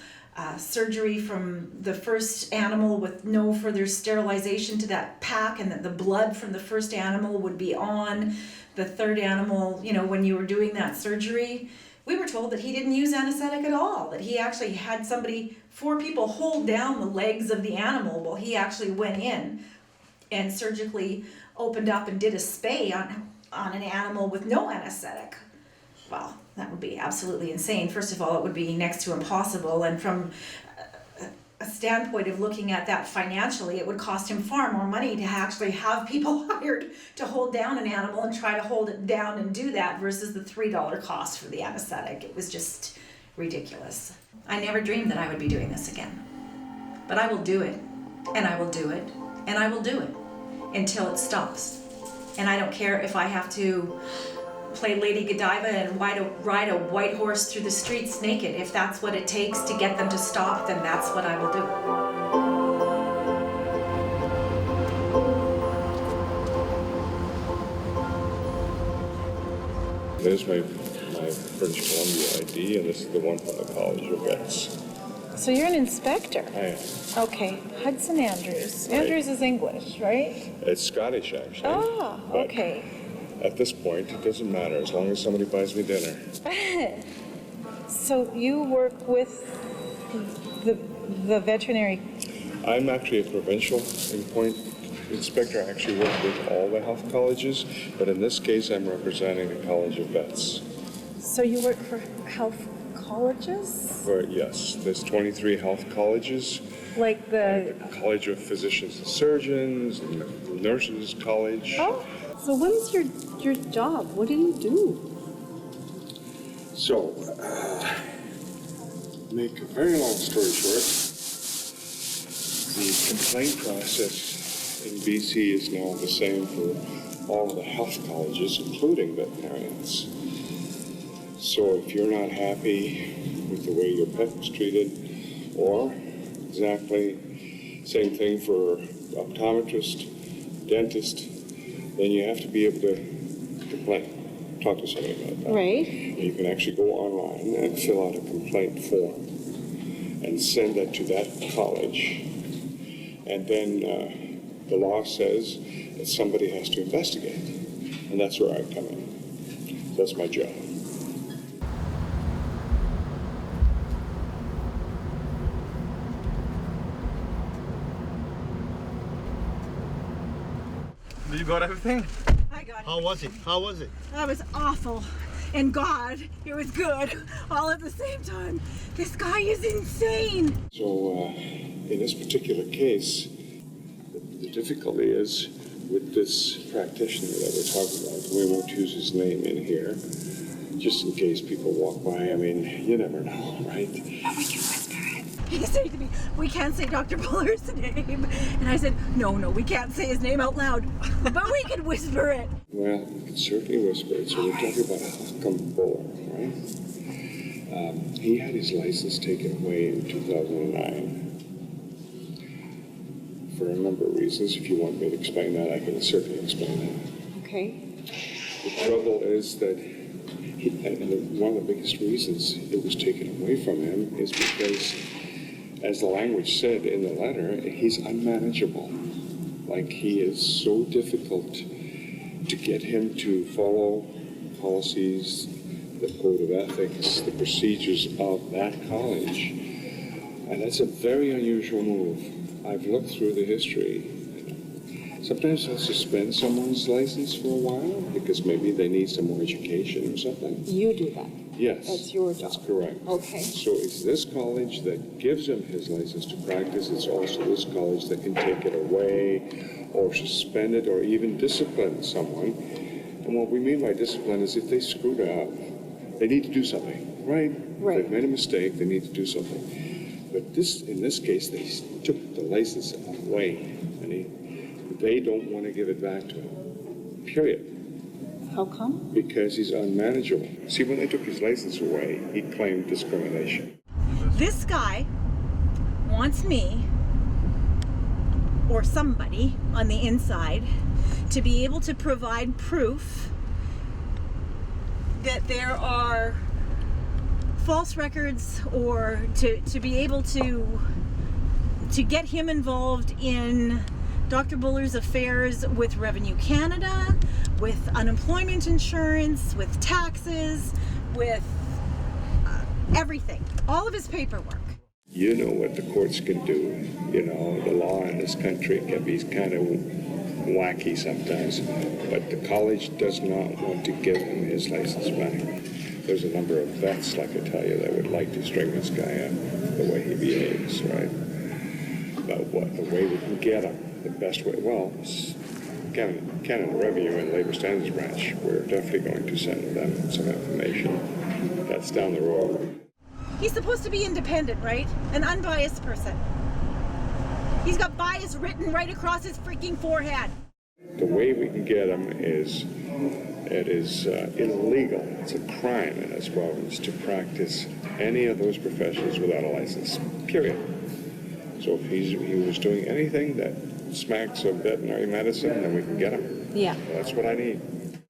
surgery from the first animal with no further sterilization to that pack, and that the blood from the first animal would be on the third animal, you know, when you were doing that surgery. We were told that he didn't use anesthetic at all, that he actually had somebody, 4 people, hold down the legs of the animal while he actually went in and surgically opened up and did a spay on an animal with no anesthetic. Well, that would be absolutely insane. First of all, it would be next to impossible, and from a standpoint of looking at that financially, it would cost him far more money to actually have people hired to hold down an animal and try to hold it down and do that versus the $3 cost for the anesthetic. It was just ridiculous. I never dreamed that I would be doing this again. But I will do it, and I will do it, and I will do it until it stops. And I don't care if I have to play Lady Godiva and ride a white horse through the streets naked. If that's what it takes to get them to stop, then that's what I will do. There's my British Columbia ID, and this is the one from the College of Vets. So you're an inspector? I am. Okay, Hudson Andrews. Right. Andrews is English, right? It's Scottish, actually. Oh, but okay. At this point, it doesn't matter as long as somebody buys me dinner. So you work with the veterinary? I'm actually a provincial point inspector. I actually work with all the health colleges, but in this case, I'm representing the College of Vets. So you work for health colleges? Yes, there's 23 health colleges. Like the College of Physicians and Surgeons, and the Nurses College. Oh, so what is your job? What do you do? So, make a very long story short, the complaint process in BC is now the same for all of the health colleges, including veterinarians. So if you're not happy with the way your pet was treated, or exactly same thing for optometrist, dentist, then you have to be able to complain, talk to somebody about that. Right. You can actually go online and fill out a complaint form and send that to that college. And then the law says that somebody has to investigate. And that's where I come in. That's my job. You got everything? I got it. How was it? How was it? That was awful. And God, it was good. All at the same time. This guy is insane. So in this particular case, the difficulty is with this practitioner that we're talking about. We won't use his name in here, just in case people walk by. I mean, you never know, right? But we can whisper it. He said to me, we can't say Dr. Bhullar's name. And I said, no, we can't say his name out loud. But we can whisper it. Well, we can certainly whisper it. So we're talking about Malcolm Bhullar, right? He had his license taken away in 2009 for a number of reasons. If you want me to explain that, I can certainly explain that. Okay. The trouble is that one of the biggest reasons it was taken away from him is because, as the language said in the letter, he's unmanageable. Like, he is so difficult to get him to follow policies, the code of ethics, the procedures of that college. And that's a very unusual move. I've looked through the history. Sometimes they'll suspend someone's license for a while because maybe they need some more education or something. You do that. Yes. That's your job. That's correct. Okay. So it's this college that gives him his license to practice. It's also this college that can take it away or suspend it or even discipline someone. And what we mean by discipline is if they screwed up, they need to do something, right? Right. They've made a mistake, they need to do something. But in this case, they took the license away, and they don't want to give it back to him, period. How come? Because he's unmanageable. See, when they took his license away, he claimed discrimination. This guy wants me, or somebody on the inside, to be able to provide proof that there are false records, or to be able to get him involved in Dr. Bhullar's affairs with Revenue Canada, with unemployment insurance, with taxes, with everything, all of his paperwork. You know what the courts can do. You know, the law in this country can be kind of wacky sometimes, but the college does not want to give him his license back. There's a number of vets, like I tell you, that would like to string this guy up the way he behaves, right? But the way we can get him, the best way, well, Canada Revenue and Labor Standards Branch, we're definitely going to send them some information. That's down the road. He's supposed to be independent, right? An unbiased person. He's got bias written right across his freaking forehead. The way we can get him is, it is illegal. It's a crime in this province to practice any of those professions without a license, period. So if he was doing anything that smacks of veterinary medicine, then we can get him. Yeah. That's what I need.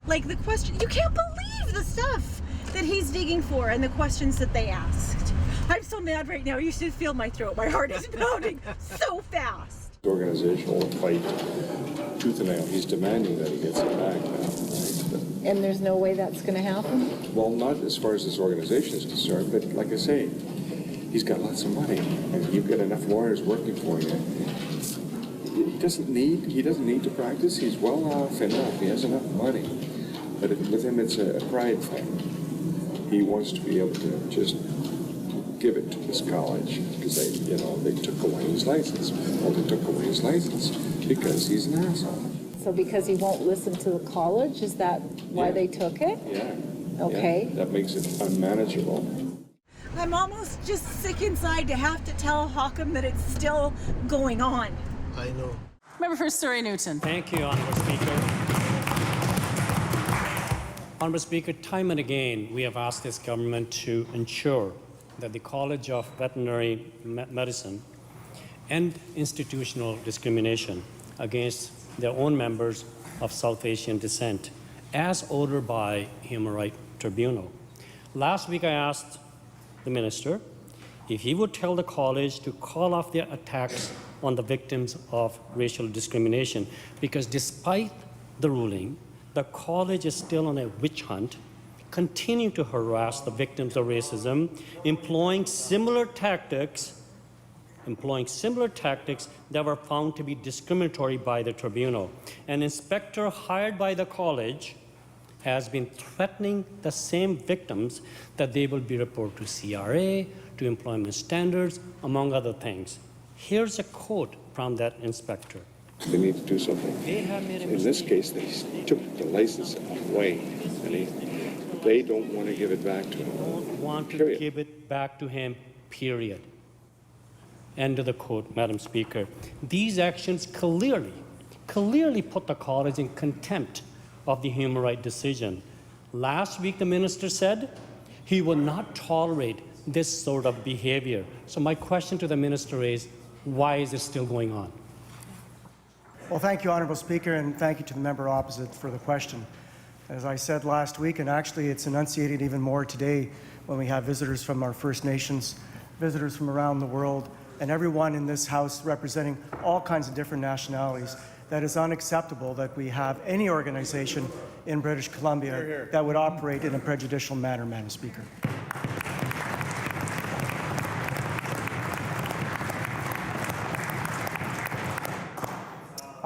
Like the question, you can't believe the stuff that he's digging for and the questions that they asked. I'm so mad right now, you should feel my throat. My heart is pounding so fast. The organization will fight tooth and nail. He's demanding that he gets it back now. Right? And there's no way that's going to happen? Well, not as far as this organization is concerned, but like I say, he's got lots of money, and you've got enough lawyers working for you. He doesn't need to practice. He's well off enough. He has enough money. But with him, it's a pride thing. He wants to be able to just give it to this college because they took away his license. Well, they took away his license because he's an asshole. So because he won't listen to the college, is that why they took it? Yeah. Okay. Yeah. That makes it unmanageable. I'm almost just sick inside to have to tell Hawkham that it's still going on. I know. Member for Surrey Newton. Thank you, Honourable Speaker. Honourable Speaker, time and again we have asked this government to ensure that the College of Veterinary Medicine end institutional discrimination against their own members of South Asian descent, as ordered by Human Rights Tribunal. Last week I asked the minister if he would tell the college to call off their attacks on the victims of racial discrimination, because despite the ruling, the college is still on a witch hunt, continuing to harass the victims of racism, employing similar tactics that were found to be discriminatory by the tribunal. An inspector hired by the college has been threatening the same victims that they will be reported to CRA, to employment standards, among other things. Here's a quote from that inspector. They need to do something. They have made a In this case, they took the license away, and they don't want to give it back to him. They don't want to Period. give it back to him, period. End of the quote, Madam Speaker. These actions clearly put the college in contempt of the human rights decision. Last week, the minister said he will not tolerate this sort of behavior. So my question to the minister is, why is it still going on? Well, thank you, Honourable Speaker, and thank you to the member opposite for the question. As I said last week, and actually it's enunciated even more today when we have visitors from our First Nations, visitors from around the world, and everyone in this House representing all kinds of different nationalities, that is unacceptable that we have any organization in British Columbia that would operate in a prejudicial manner, Madam Speaker.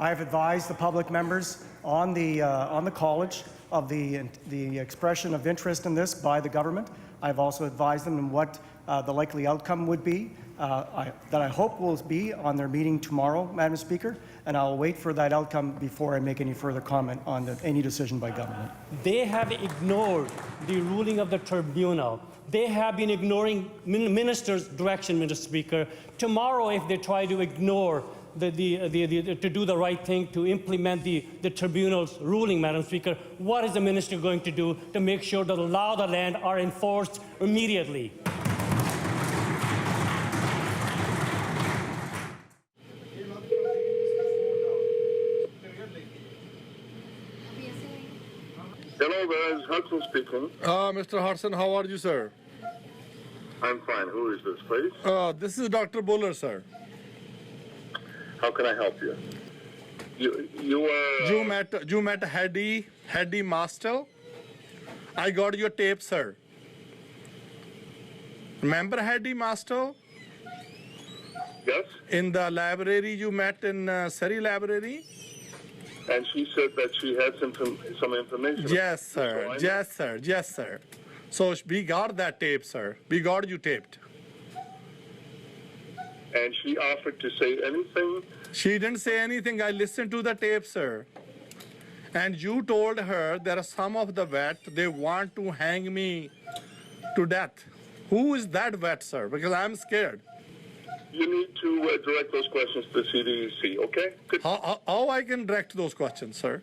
I have advised the public members on the college of the expression of interest in this by the government. I've also advised them on what the likely outcome would be, that I hope will be on their meeting tomorrow, Madam Speaker, and I'll wait for that outcome before I make any further comment on any decision by government. They have ignored the ruling of the tribunal. They have been ignoring ministers' direction, Mr. Speaker. Tomorrow, if they try to ignore to do the right thing, to implement the tribunal's ruling, Madam Speaker, what is the minister going to do to make sure that the law of the land are enforced immediately? Hello, there is Hudson speaking. Mr. Hudson, how are you, sir? I'm fine. Who is this, please? This is Dr. Bhullar, sir. How can I help you? You met Hedy Master. I got your tape, sir. Remember Hedy Master? Yes. In the library you met in Surrey Library? And she said that she had some information. Yes, sir. Yes, sir. Yes, sir. So we got that tape, sir. We got you taped. And she offered to say anything? She didn't say anything. I listened to the tape, sir. And you told her there are some of the vet, they want to hang me to death. Who is that vet, sir? Because I'm scared. You need to direct those questions to the CDC, okay? How I can direct those questions, sir?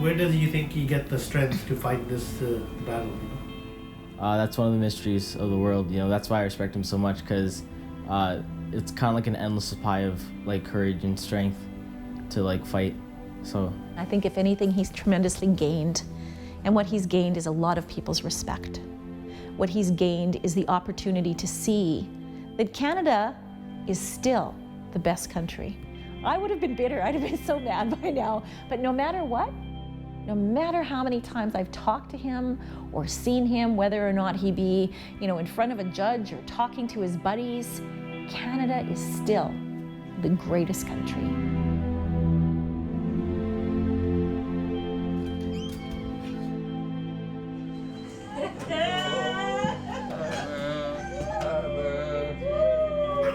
Where does you think you get the strength to fight this battle? That's one of the mysteries of the world. That's why I respect him so much, because it's kind of like an endless supply of courage and strength to fight. So I think if anything, he's tremendously gained, and what he's gained is a lot of people's respect. What he's gained is the opportunity to see that Canada is still the best country. I would have been bitter. I'd have been so mad by now. But no matter what, no matter how many times I've talked to him or seen him, whether or not he be, in front of a judge or talking to his buddies, Canada is still the greatest country.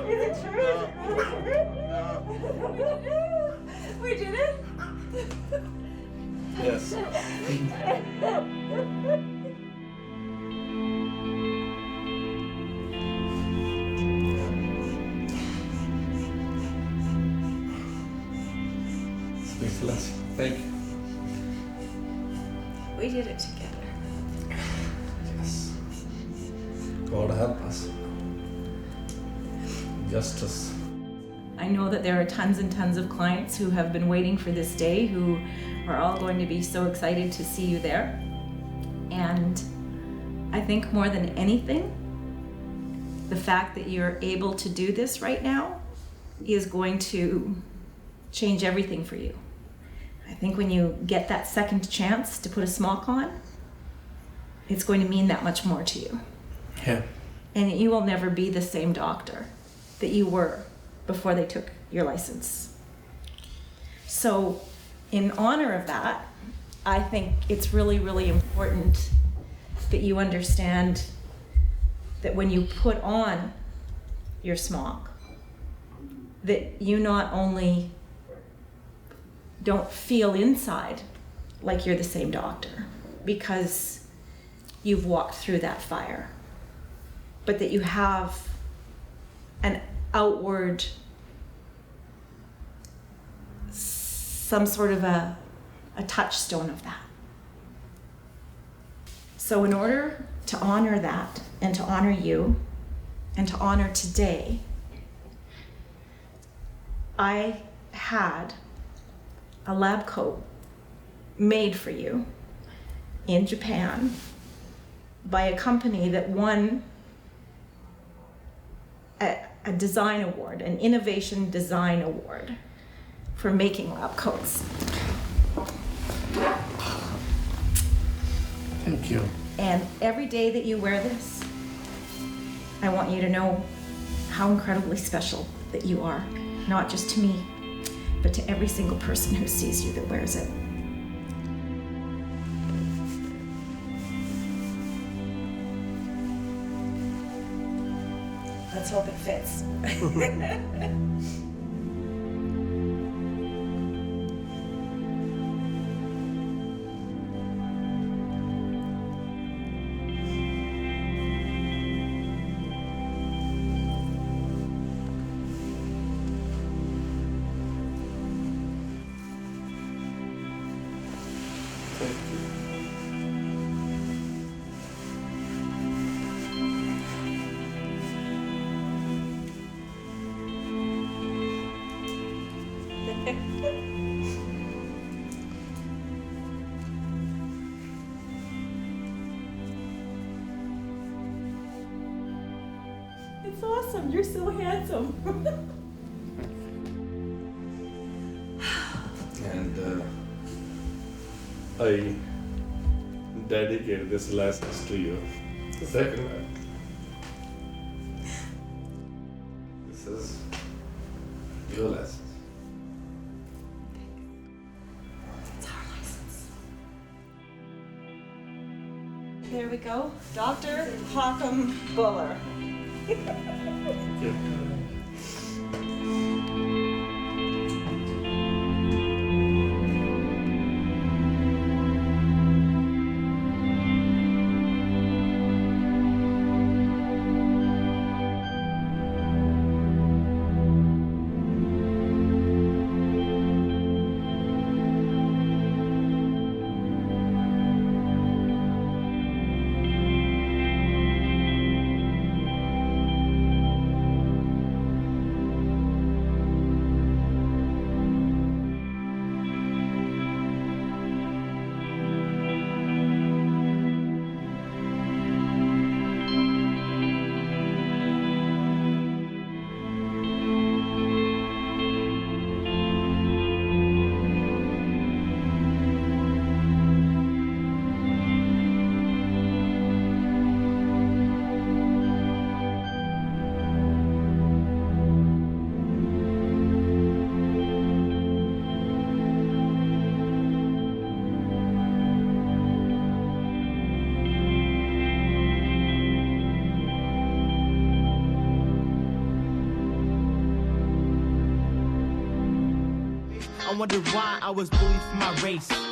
Is it true? We did it? Yes. Speechless. Thank you. We did it together. Yes. God help us. Justice. I know that there are tons and tons of clients who have been waiting for this day, who are all going to be so excited to see you there. And I think more than anything, the fact that you're able to do this right now is going to change everything for you. I think when you get that second chance to put a smock on, it's going to mean that much more to you. Yeah. And you will never be the same doctor that you were before they took your license. So in honor of that, I think it's really, really important that you understand that when you put on your smock, that you not only don't feel inside like you're the same doctor because you've walked through that fire, but that you have an outward, some sort of a touchstone of that. So in order to honor that and to honor you and to honor today, I had a lab coat made for you in Japan by a company that won a design award, an innovation design award for making lab coats. Thank you. And every day that you wear this, I want you to know how incredibly special that you are, not just to me, but to every single person who sees you that wears it. Let's hope it fits. It's awesome. You're so handsome. And I dedicate this lessons to you. The second one. This is your lesson. It's our license. There we go. Dr. Hockham Bhullar. Thank you. I wonder why I was bullied for my race.